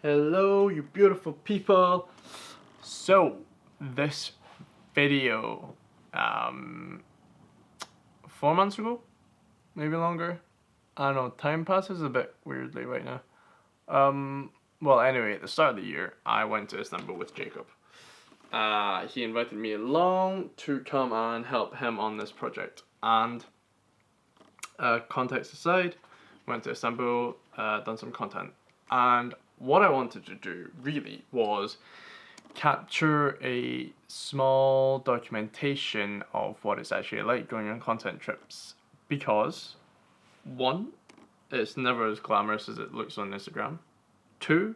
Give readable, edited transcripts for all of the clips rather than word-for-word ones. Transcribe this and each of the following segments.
Hello, you beautiful people. So, this video, 4 months ago, maybe longer. I don't know, time passes a bit weirdly right now. Well, anyway, at the start of the year, I went to Istanbul with Jacob. He invited me along to come and help him on this project. And, context aside, went to Istanbul, done some content. And what I wanted to do really was capture a small documentation of what it's actually like going on content trips, because one, it's never as glamorous as it looks on Instagram. Two,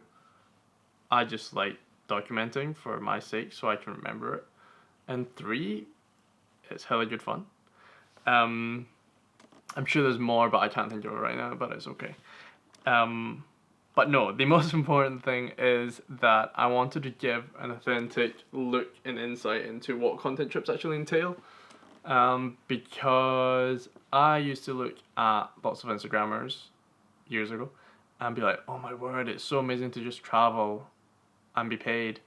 I just like documenting for my sake so I can remember it. And three, it's hella good fun. I'm sure there's more, but I can't think of it right now, but it's okay. But no, the most important thing is that I wanted to give an authentic look and insight into what content trips actually entail. Because I used to look at lots of Instagrammers years ago and be like, oh my word, it's so amazing to just travel and be paid.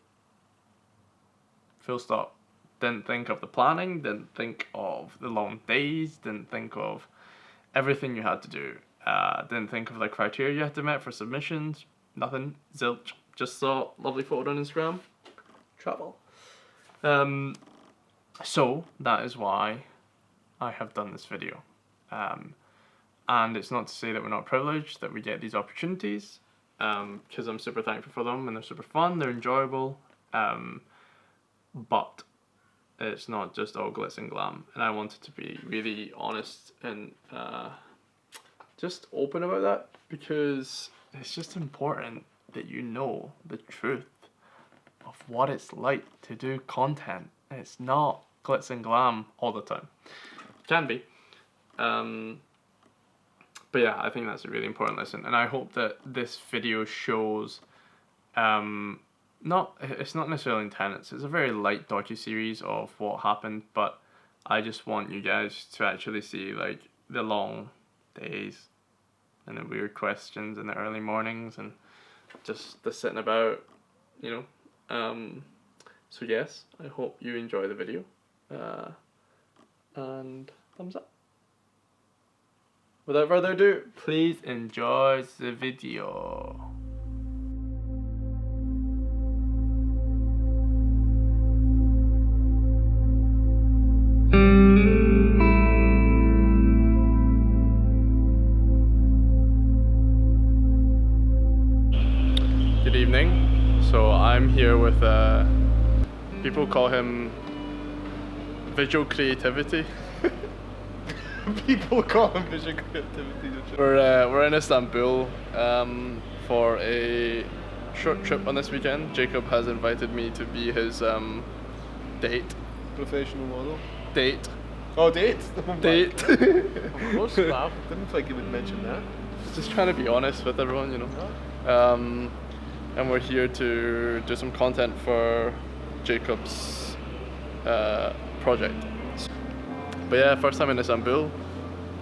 Full stop. Didn't think of the planning, didn't think of the long days, didn't think of everything you had to do. Didn't think of the criteria you had to meet for submissions. Nothing. Zilch. Just saw lovely photo on Instagram. Travel. So that is why I have done this video. And it's not to say that we're not privileged that we get these opportunities, because I'm super thankful for them and they're super fun, they're enjoyable, but it's not just all glitz and glam, and I wanted to be really honest and just open about that, because it's just important that you know the truth of what it's like to do content. It's not glitz and glam all the time. It can be. But yeah, I think that's a really important lesson, and I hope that this video shows it's not necessarily in tenets, it's a very light docu-series of what happened, but I just want you guys to actually see like the long days and the weird questions in the early mornings and just the sitting about, you know. So yes, I hope you enjoy the video, and thumbs up. Without further ado, please enjoy the video. Good evening. So I'm here with people call him visual creativity. People call him visual creativity. We're in Istanbul for a short trip on this weekend. Jacob has invited me to be his date. Professional model. Date. Oh, date? Date. Of course, Slav. Didn't think you would mention that. Just trying to be honest with everyone, you know. And we're here to do some content for Jacob's project. But yeah, first time in Istanbul,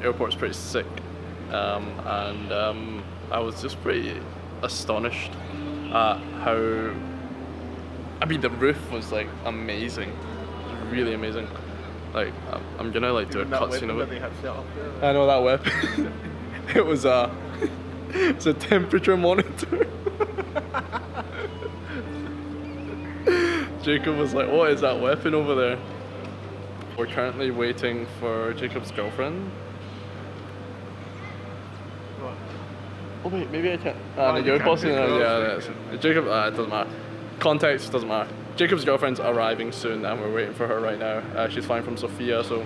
airport's pretty sick, and I was just pretty astonished at how, I mean, the roof was like amazing, it was really amazing. Like, I'm gonna like do a cutscene of it. I know that weapon. It was it's a temperature monitor. Jacob was like, what is that weapon over there? We're currently waiting for Jacob's girlfriend. What? Oh wait, maybe I can't. You're posting it. Yeah, Jacob. It doesn't matter. Context doesn't matter. Jacob's girlfriend's arriving soon, and we're waiting for her right now. She's flying from Sofia, so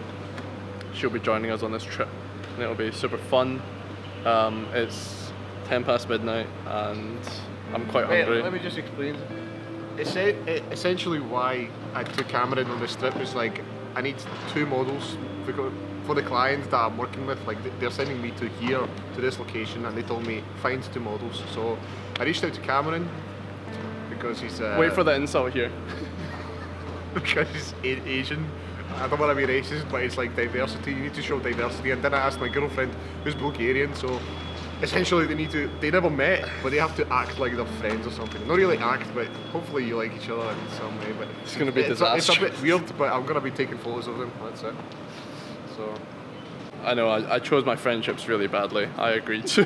she'll be joining us on this trip, and it'll be super fun. It's 10 past midnight, and I'm quite hungry. Let me just explain. Essentially, why I took Cameron on this trip was like, I need 2 models for the clients that I'm working with. Like, they're sending me to here, to this location, and they told me find 2 models. So I reached out to Cameron because he's Wait for the insult here. because he's Asian. I don't want to be racist, but it's like diversity. You need to show diversity. And then I asked my girlfriend, who's Bulgarian, so essentially they never met, but they have to act like they're friends or something. Not really act, but hopefully you like each other in some way. But It's gonna be it's a disastrous. bit weird, but I'm gonna be taking photos of them. That's it. So I know I chose my friendships really badly. I agreed to.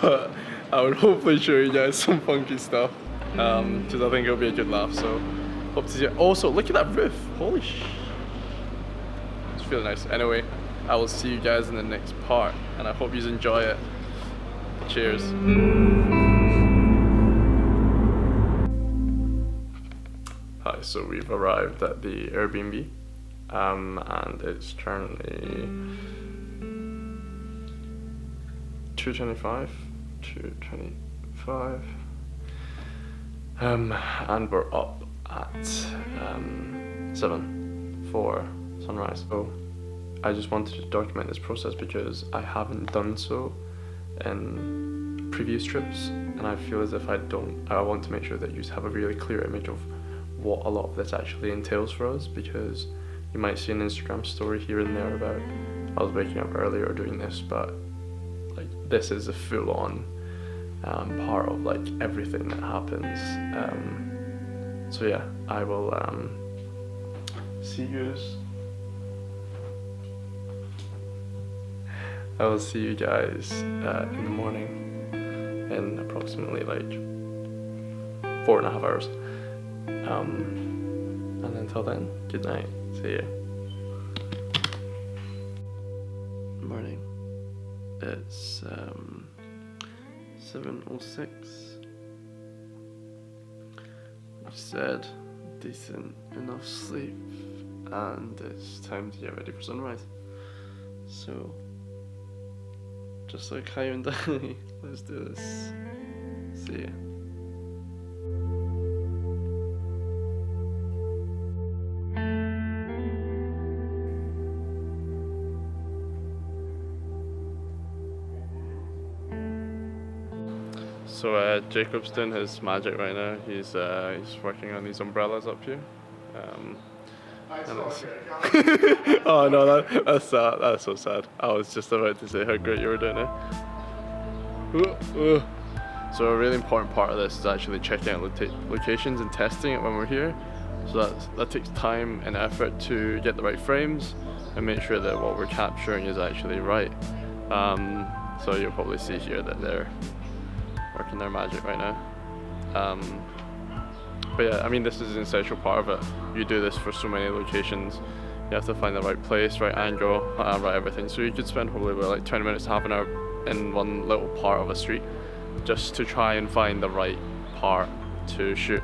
But I would hopefully show you guys some funky stuff because I think it'll be a good laugh. So hope to see it. Also, look at that roof. Holy sh! It's really nice. Anyway, I will see you guys in the next part, and I hope you enjoy it. Cheers. Hi, so we've arrived at the Airbnb, and it's currently 2:25, and we're up at 7 for sunrise. So I just wanted to document this process because I haven't done so in previous trips, and I feel as if I want to make sure that you have a really clear image of what a lot of this actually entails for us, because you might see an Instagram story here and there about I was waking up earlier doing this, but like this is a full-on part of like everything that happens. So yeah, I will see you. I will see you guys in the morning in approximately like 4.5 hours. And until then, good night. See ya. Morning. It's 7:06. I said decent enough sleep, and it's time to get ready for sunrise. So, just like Kai and Danny, let's do this. See ya. So Jacob's doing his magic right now. He's working on these umbrellas up here. Oh no, that's sad. That's so sad. I was just about to say how great you were doing it. So a really important part of this is actually checking out locations and testing it when we're here. So that takes time and effort to get the right frames and make sure that what we're capturing is actually right. So you'll probably see here that they're working their magic right now. But yeah, I mean, this is an essential part of it. You do this for so many locations. You have to find the right place, right angle, right everything. So you could spend probably about like 20 minutes, half an hour in one little part of a street just to try and find the right part to shoot.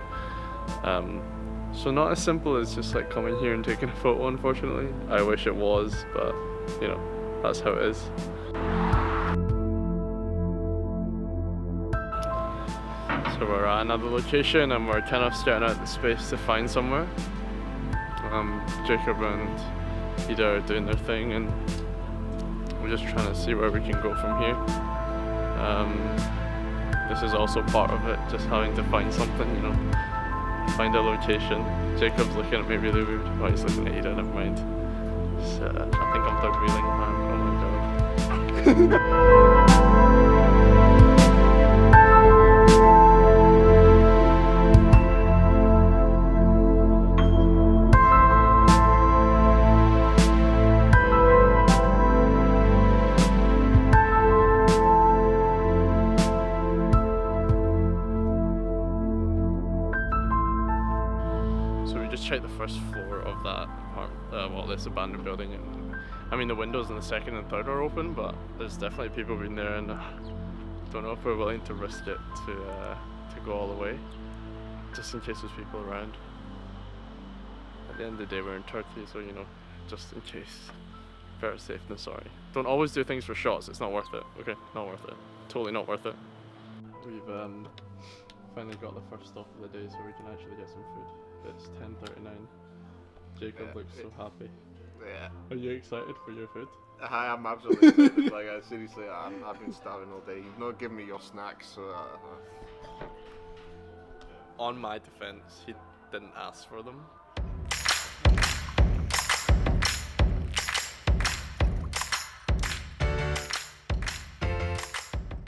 So not as simple as just like coming here and taking a photo, unfortunately. I wish it was, but you know, that's how it is. So we're at another location and we're kind of scouting out the space to find somewhere. Jacob and Ida are doing their thing and we're just trying to see where we can go from here. This is also part of it, just having to find something, you know, find a location. Jacob's looking at me really weird. Oh, he's looking at Ida, never mind. So, I think I'm done reeling, man. Oh my god. Check the first floor of that this abandoned building, and I mean the windows in the second and third are open, but there's definitely people been there, and don't know if we're willing to risk it to go all the way, just in case there's people around. At the end of the day, we're in Turkey, so you know, just in case, better safe than sorry. Don't always do things for shots. It's not worth it. Okay, not worth it. Totally not worth it. We've finally got the first stop of the day, so we can actually get some food. It's 10:39. Jacob looks so happy. Yeah. Are you excited for your food? Hi, I'm absolutely excited. Like, seriously, I've been starving all day. You've not given me your snacks, so. On my defense, he didn't ask for them.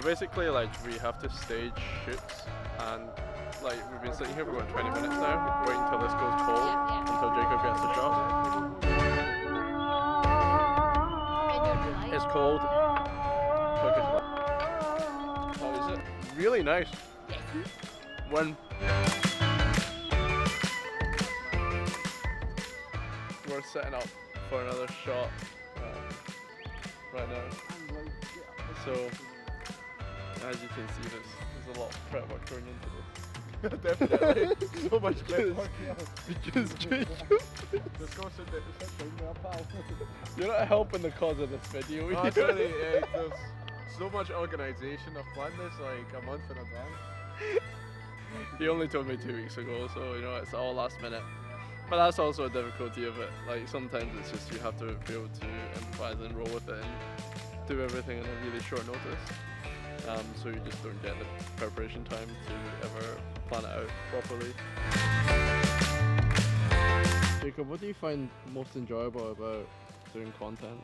basically, like, we have to stage shoots, and like we've been sitting here for about 20 minutes now, waiting until this goes cold, until Jacob gets the shot. It's cold. How is it? Really nice. When we're setting up for another shot right now. So, as you can see, there's a lot of prep work going into this. Definitely. So much prep work. Because Jacob, you're not helping the cause of this video. Oh, it's really, there's so much organisation. I've planned this like a month in advance. He only told me 2 weeks ago, so you know it's all last minute. But that's also a difficulty of it. Like sometimes it's just you have to be able to improvise and roll with it and do everything in a really short notice. So you just don't get the preparation time to ever plan it out properly. Jacob, what do you find most enjoyable about doing content?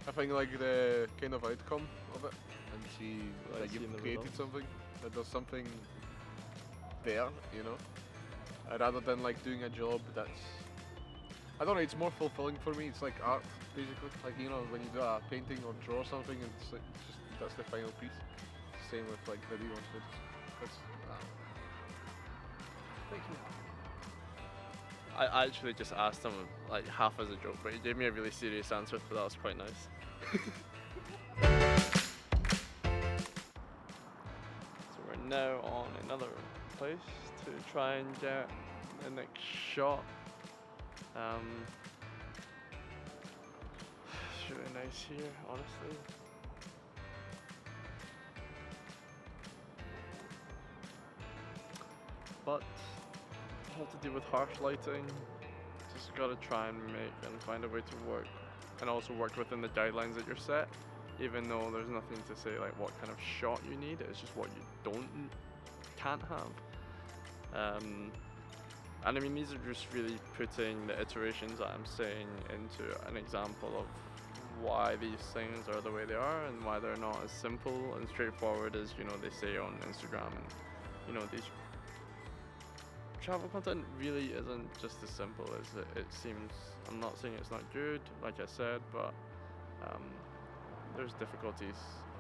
I think like the kind of outcome of it, and see Like that seeing you've the created results. something, that there's something there, you know. Rather than like doing a job that's, I don't know, it's more fulfilling for me. It's like art, basically. Like, you know, when you do a painting or draw something, it's like just that's the final piece. Same with like video and footage. That's thank you. I actually just asked him like half as a joke, but he gave me a really serious answer, so that was quite nice. So we're now on another place to try and get the next shot. It's really nice here, honestly. But have to deal with harsh lighting. Just gotta try and make and find a way to work, and also work within the guidelines that you're set. Even though there's nothing to say like what kind of shot you need, it's just what you can't have. And I mean, these are just really putting the iterations that I'm saying into an example of why these things are the way they are and why they're not as simple and straightforward as, you know, they say on Instagram. And you know, these travel content really isn't just as simple as it seems. I'm not saying it's not good, like I said, but there's difficulties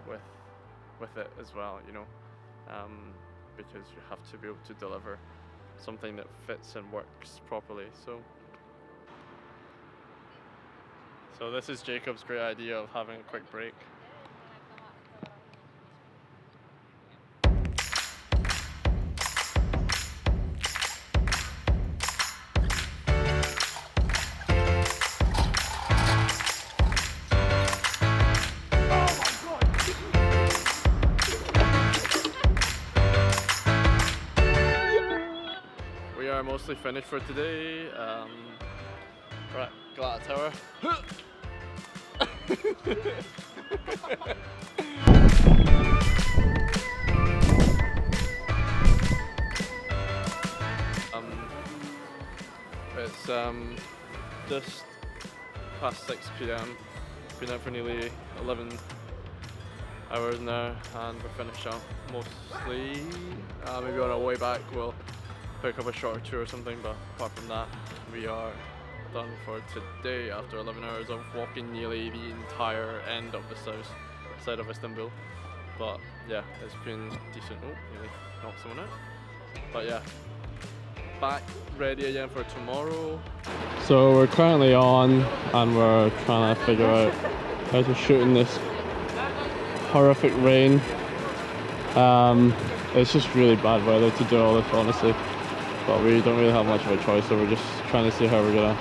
with it as well, you know, because you have to be able to deliver something that fits and works properly. So this is Jacob's great idea of having a quick break. We are mostly finished for today. We're at Galata Tower. It's just past 6 p.m. Been out for nearly 11 hours now, and we're finished up mostly. Maybe on our way back we'll pick up a shot or two or something, but apart from that, we are done for today after 11 hours of walking nearly the entire end of the south side of Istanbul. But yeah, it's been decent. Oh, nearly knocked someone out. But yeah, back ready again for tomorrow. So we're currently on and we're trying to figure out how to shoot in this horrific rain. It's just really bad weather to do all this, honestly. But we don't really have much of a choice, so we're just trying to see how we're gonna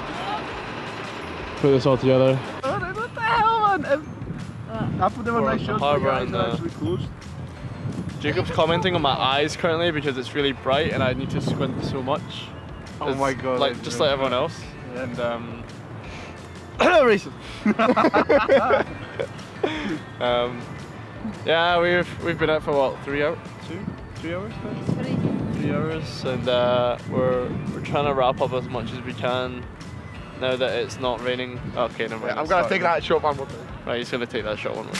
put this all together. What the hell, man? I put them on my shirt, but your eyes are actually closed. Jacob's commenting on my eyes currently because it's really bright and I need to squint so much. Oh It's my god. like just like everyone else. And Racing. yeah, we've been out for what, 3 hours? 3 hours now? 3 hours, and we're trying to wrap up as much as we can now that it's not raining. Okay, never mind. I'm gonna take that shot one more time. Right, he's gonna take that shot one more.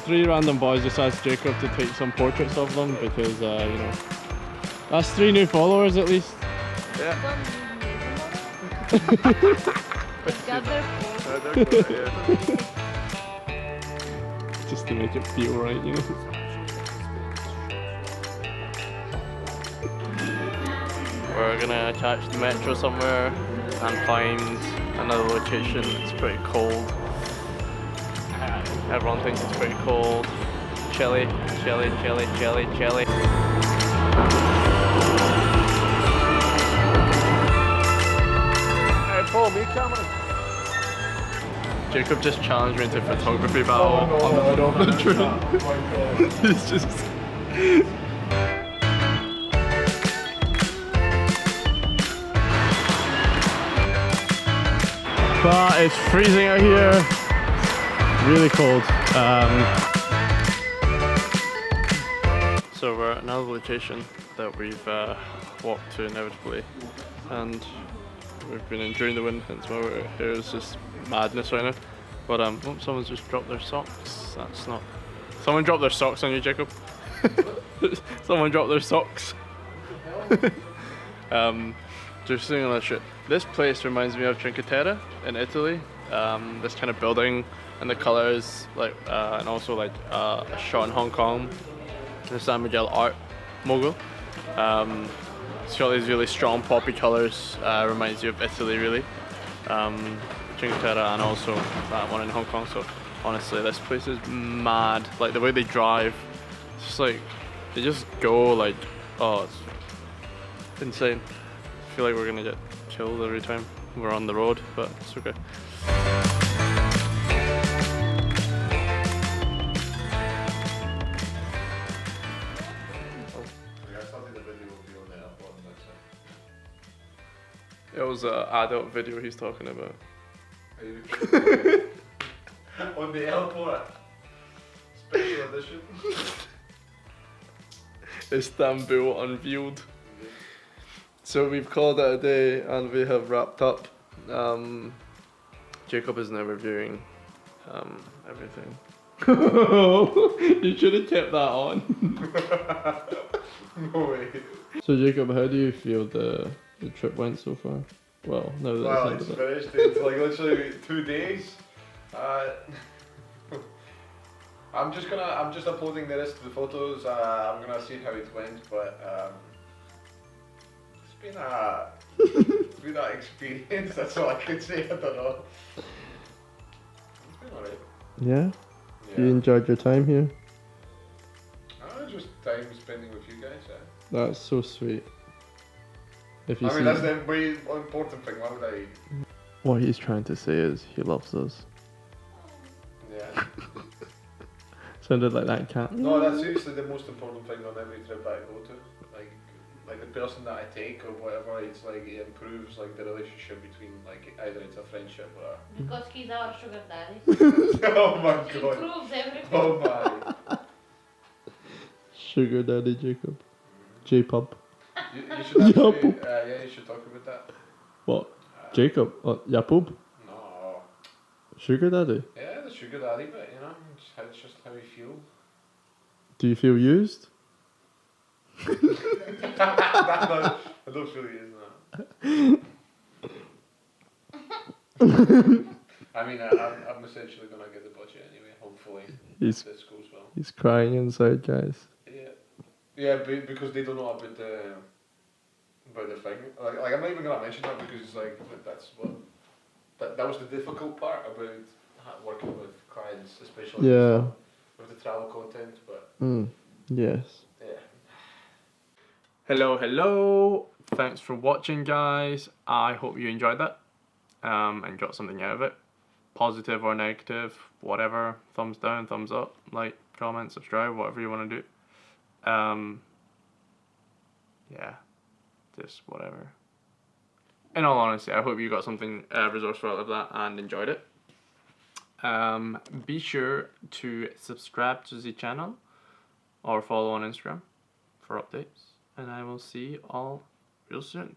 three random boys just asked Jacob to take some portraits of them because, you know, that's 3 new followers at least. Yeah. Got their phone. Just to make it feel right, you know. We're gonna catch the metro somewhere and find another location. It's pretty cold. Everyone thinks it's pretty cold. Chilly, chilly, chilly, chilly, chilly. Hey, follow me, Cameron. Jacob just challenged me to a photography battle on the middle of the train. He's just... But it's freezing out here. Really cold. So we're at another location that we've walked to inevitably, and we've been enjoying the wind, hence why we're here. It's just madness right now. But oh, someone's just dropped their socks. That's not. Someone dropped their socks on you, Jacob. Someone dropped their socks. Just saying all that shit. This place reminds me of Cinque Terre in Italy. This kind of building and the colors, like, and also like a shot in Hong Kong, the San Miguel art mogul. It's got these really strong poppy colors. Reminds you of Italy, really. Cinque Terre and also that one in Hong Kong. So honestly, this place is mad. Like the way they drive, it's just like they just go like, oh, it's insane. I feel like we're gonna get killed every time we're on the road, but it's okay. It was an adult video he's talking about. On the airport. Special edition. Istanbul Unveiled. So we've called it a day and we have wrapped up. Jacob is now reviewing everything. You should have kept that on. No way. So Jacob, how do you feel the trip went so far? Well, now that Well, it's it's ended it. finished. It's like literally 2 days. I'm just uploading the rest of the photos. I'm gonna see how it went, but it's been an experience. That's all I can say. I don't know. It's been alright. Yeah? Yeah. You enjoyed your time here? Just time spending with you guys. That's so sweet. If you I mean, that's the way important thing. Why would I? What he's trying to say is he loves us. Yeah. Sounded like that cat. No, that's seriously the most important thing on every trip I go to. Like the person that I take or whatever, it's like it improves like the relationship between like either it's a friendship or. Because he's our sugar daddy. Oh my god. Improves everything. Oh my. Sugar daddy Jacob. J-pub. You should actually, Yapub. yeah, you should talk about that. What? Jacob? Yapub? No. Sugar daddy? Yeah, the sugar daddy bit, you know, it's just how you feel. Do you feel used? I don't feel it is that. I mean, I'm essentially gonna get the budget anyway. Hopefully, He's this goes well. he's crying inside, guys. Yeah, yeah, because they don't know about the thing. Like I'm not even gonna mention that because it's like that's what that was the difficult part about working with clients, especially with the travel content. But Yes. yeah. Hello. Thanks for watching, guys. I hope you enjoyed that and got something out of it. Positive or negative, whatever. Thumbs down, thumbs up, like, comment, subscribe, whatever you want to do. Yeah, just whatever. In all honesty, I hope you got something resourceful out of that and enjoyed it. Be sure to subscribe to the channel or follow on Instagram for updates. And I will see you all real soon.